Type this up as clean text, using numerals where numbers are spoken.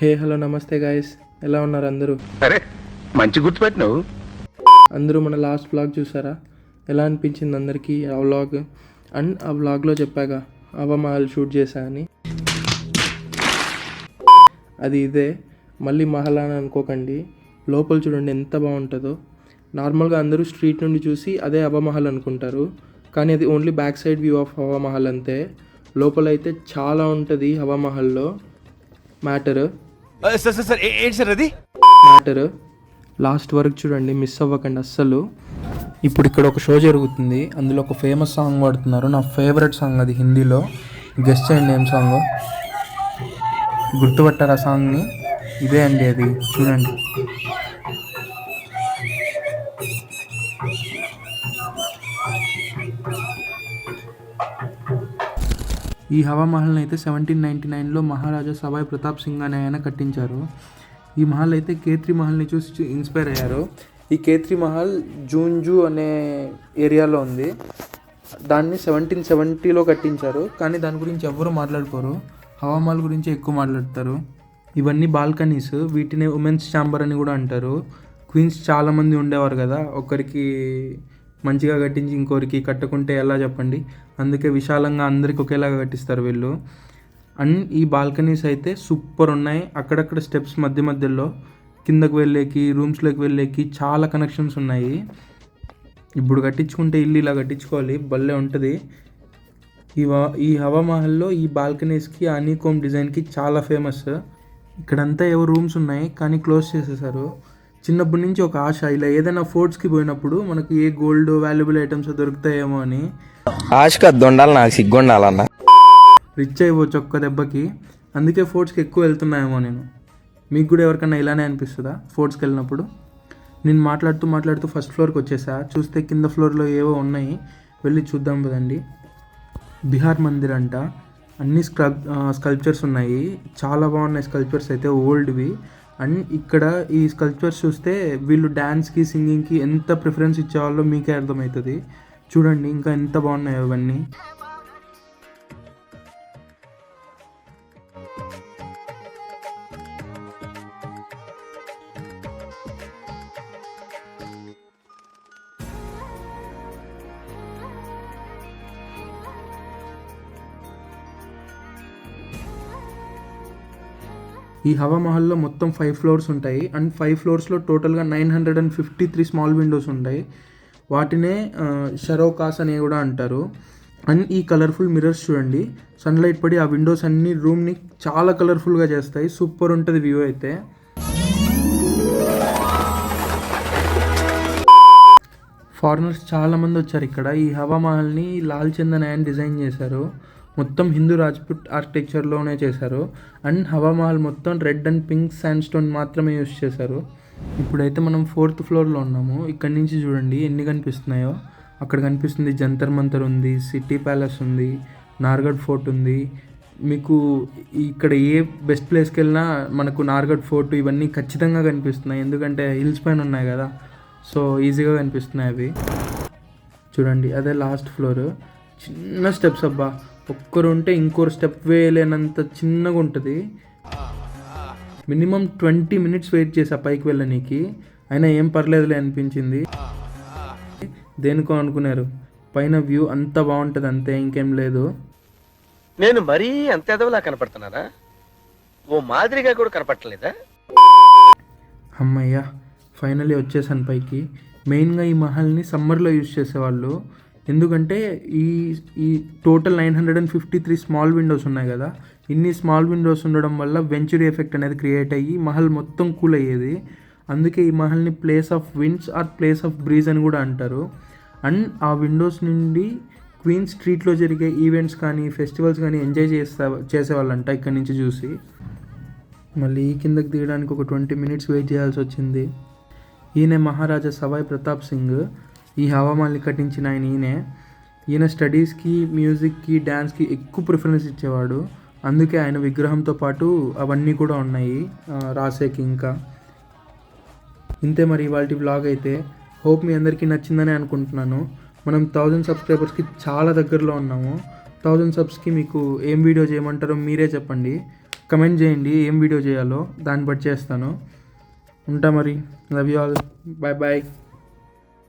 Hey hello నమస్తే guys, ఎలా ఉన్నారు అందరూ? అరే మంచి గుర్తుపెట్టినావు. అందరూ మన లాస్ట్ వ్లాగ్ చూసారా? ఎలా అనిపించింది అందరికీ ఆ వ్లాగ్? అండ్ ఆ వ్లాగ్లో చెప్పాగా హవామహల్ షూట్ చేశా అని. అది ఇదే, మళ్ళీ మహల్ అని అనుకోకండి. లోపల చూడండి ఎంత బాగుంటుందో. నార్మల్గా అందరూ స్ట్రీట్ నుండి చూసి అదే హవామహల్ అనుకుంటారు, కానీ అది only back side view of Hawa Mahal అంతే. లోపలైతే చాలా ఉంటుంది హవామహల్లో. మ్యాటర్ లాస్ట్ వరకు చూడండి, మిస్ అవ్వకండి అస్సలు. ఇప్పుడు ఇక్కడ ఒక షో జరుగుతుంది, అందులో ఒక ఫేమస్ సాంగ్ పాడుతున్నారు. నా ఫేవరెట్ సాంగ్ అది, హిందీలో. గెస్ట్ చేయండి ఏం సాంగ్, గుర్తుపట్టారు ఆ సాంగ్ని? ఇదే అండి అది, చూడండి. ఈ హవామహల్ని అయితే 1799లో మహారాజా సవాయ్ ప్రతాప్ సింగ్ అనే ఆయన కట్టించారు. ఈ మహల్ అయితే కేత్రి మహల్ని చూసి ఇన్స్పైర్ అయ్యారు. ఈ కేత్రి మహల్ జూన్జూ అనే ఏరియాలో ఉంది. దాన్ని 1770లో కట్టించారు, కానీ దాని గురించి ఎవ్వరూ మాట్లాడుకోరు. హవామహల్ గురించి ఎక్కువ మాట్లాడతారు. ఇవన్నీ బాల్కనీస్, వీటిని ఉమెన్స్ ఛాంబర్ అని కూడా అంటారు. క్వీన్స్ చాలామంది ఉండేవారు కదా, ఒకరికి మంచిగా కట్టించి ఇంకొకరికి కట్టుకుంటే ఎలా చెప్పండి? అందుకే విశాలంగా అందరికి ఒకేలాగా కట్టిస్తారు వీళ్ళు. అండ్ ఈ బాల్కనీస్ అయితే సూపర్ ఉన్నాయి. అక్కడక్కడ స్టెప్స్ మధ్యలో కిందకు వెళ్ళేకి, రూమ్స్లోకి వెళ్ళేకి చాలా కనెక్షన్స్ ఉన్నాయి. ఇప్పుడు కట్టించుకుంటే ఇల్లు ఇలా కట్టించుకోవాలి, భలే ఉంటుంది. ఈ హవామహల్లో ఈ బాల్కనీస్కి హనీకోమ్ డిజైన్కి చాలా ఫేమస్. ఇక్కడంతా ఏవో రూమ్స్ ఉన్నాయి, కానీ క్లోజ్ చేసేసారు. చిన్నప్పటి నుంచి ఒక ఆశ, ఇలా ఏదైనా ఫోర్ట్స్కి పోయినప్పుడు మనకి ఏ గోల్డ్ వాల్యుబుల్ ఐటమ్స్ దొరుకుతాయేమో అని. ఆశకు దొండాలి, నాకు సిగ్గుండాలన్న. రిచ్ అయిపోవచ్చు ఒక్క దెబ్బకి. అందుకే ఫోర్ట్స్కి ఎక్కువ వెళ్తున్నాయేమో నేను. మీకు కూడా ఎవరికైనా ఇలానే అనిపిస్తుందా ఫోర్ట్స్కి వెళ్ళినప్పుడు? నేను మాట్లాడుతూ ఫస్ట్ ఫ్లోర్కి వచ్చేసా. చూస్తే కింద ఫ్లోర్లో ఏవో ఉన్నాయి, వెళ్ళి చూద్దాం కదండి. బిహార్ మందిర్ అంట. అన్ని స్కల్ప్చర్స్ ఉన్నాయి, చాలా బాగున్నాయి స్కల్ప్చర్స్ అయితే, ఓల్డ్వి. అండ్ ఇక్కడ ఈ స్కల్ప్చర్స్ చూస్తే వీళ్ళు డ్యాన్స్కి, సింగింగ్కి ఎంత ప్రిఫరెన్స్ ఇచ్చేవాళ్ళో మీకే అర్థమవుతుంది. చూడండి ఇంకా ఎంత బాగున్నాయో ఇవన్నీ. ఈ హవామహల్లో మొత్తం 5 ఫ్లోర్స్ ఉంటాయి. అండ్ 5 ఫ్లోర్స్లో టోటల్గా 953 స్మాల్ విండోస్ ఉంటాయి. వాటినే షరోకాస్ అని కూడా అంటారు. అండ్ ఈ కలర్ఫుల్ మిర్రర్స్ చూడండి, సన్లైట్ పడి ఆ విండోస్ అన్ని రూమ్ని చాలా కలర్ఫుల్గా చేస్తాయి. సూపర్ ఉంటుంది వ్యూ అయితే. ఫారినర్స్ చాలామంది వచ్చారు ఇక్కడ. ఈ హవామహల్ని లాల్ చందన్ ఆయన డిజైన్ చేశారు. మొత్తం హిందూ రాజ్పుట్ ఆర్కిటెక్చర్లోనే చేశారు. అండ్ హవామహల్ మొత్తం red and pink sand stone మాత్రమే యూస్ చేశారు. ఇప్పుడైతే మనం 4th ఫ్లోర్లో ఉన్నాము. ఇక్కడి నుంచి చూడండి ఎన్ని కనిపిస్తున్నాయో. అక్కడ కనిపిస్తుంది జంతర్ మంతర్ ఉంది, సిటీ ప్యాలెస్ ఉంది, నార్గఢ్ ఫోర్ట్ ఉంది. మీకు ఇక్కడ ఏ బెస్ట్ ప్లేస్కి వెళ్ళినా మనకు నార్గఢ్ ఫోర్ట్ ఇవన్నీ ఖచ్చితంగా కనిపిస్తున్నాయి, ఎందుకంటే హిల్స్ పైన ఉన్నాయి కదా, సో ఈజీగా కనిపిస్తున్నాయి అవి. చూడండి అదే లాస్ట్ ఫ్లోర్. చిన్న స్టెప్స్ అబ్బా, ఒక్కరు ఉంటే ఇంకోరు స్టెప్ వేయలేనంత చిన్నగా ఉంటుంది. మినిమం 20 minutes వెయిట్ చేసా పైకి వెళ్ళనీకి, అయినా ఏం పర్లేదులే అనిపించింది. దేనికో అనుకున్నారు, పైన వ్యూ అంత బాగుంటుంది అంతే, ఇంకేం లేదు. నేను మరీ అంత ఎదవలా కనపడుతున్నారా? ఓ మాదిరిగా కూడా కనపడలేదా? అమ్మయ్యా, ఫైనల్లీ వచ్చేసాను పైకి. మెయిన్గా ఈ మహల్ని సమ్మర్లో యూజ్ చేసేవాళ్ళు, ఎందుకంటే ఈ టోటల్ 953 స్మాల్ విండోస్ ఉన్నాయి కదా, ఇన్ని స్మాల్ విండోస్ ఉండడం వల్ల వెంచురీ ఎఫెక్ట్ అనేది క్రియేట్ అయ్యి మహల్ మొత్తం కూల్ అయ్యేది. అందుకే ఈ మహల్ని place of winds or place of breeze అని కూడా అంటారు. అండ్ ఆ విండోస్ నుండి క్వీన్ స్ట్రీట్లో జరిగే ఈవెంట్స్ కానీ ఫెస్టివల్స్ కానీ ఎంజాయ్ చేసేవాళ్ళంట ఇక్కడి నుంచి చూసి. మళ్ళీ ఈ కిందకి దిగడానికి ఒక 20 minutes వెయిట్ చేయాల్సి వచ్చింది. ఈయన మహారాజా సవాయ్ ప్రతాప్ సింగ్, ఈ హవామహల్ని కట్టించిన ఈయన స్టడీస్కి, మ్యూజిక్కి, డ్యాన్స్కి ఎక్కువ ప్రిఫరెన్స్ ఇచ్చేవాడు. అందుకే ఆయన విగ్రహంతో పాటు అవన్నీ కూడా ఉన్నాయి రాసేకి. ఇంకా ఇంతే మరి ఇవాళ వ్లాగ్ అయితే. హోప్ మీ అందరికీ నచ్చిందని అనుకుంటున్నాను. మనం 1000 సబ్స్క్రైబర్స్కి చాలా దగ్గరలో ఉన్నాము. 1000 సబ్స్కి మీకు ఏం వీడియో చేయమంటారో మీరే చెప్పండి. కమెంట్ చేయండి ఏం వీడియో చేయాలో, దాన్ని బట్టి చేస్తాను. ఉంటా మరి. Love you all. Bye bye.